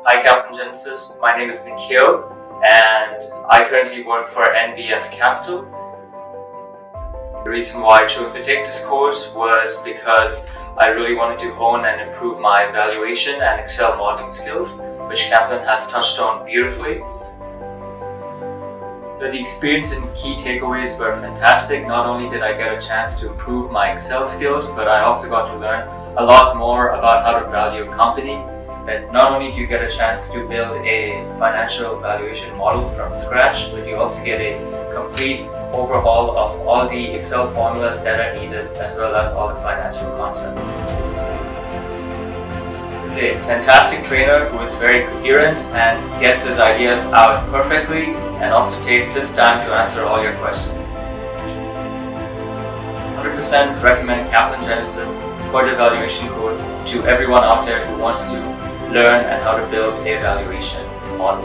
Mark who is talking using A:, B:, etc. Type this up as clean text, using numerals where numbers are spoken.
A: Hi Captain Genesis, my name is Nikhil and I currently work for NBF Capital. The reason why I chose to take this course was because I really wanted to hone and improve my valuation and Excel modeling skills, which Kaplan has touched on beautifully. So the experience and key takeaways were fantastic. Not only did I get a chance to improve my Excel skills, but I also got to learn a lot more about how to value a company. That not only do you get a chance to build a financial valuation model from scratch, but you also get a complete overhaul of all the Excel formulas that are needed, as well as all the financial concepts. He's a fantastic trainer who is very coherent and gets his ideas out perfectly, and also takes his time to answer all your questions. 100% recommend Kaplan Genesis for the valuation course to everyone out there who wants to learn and how to build a valuation model.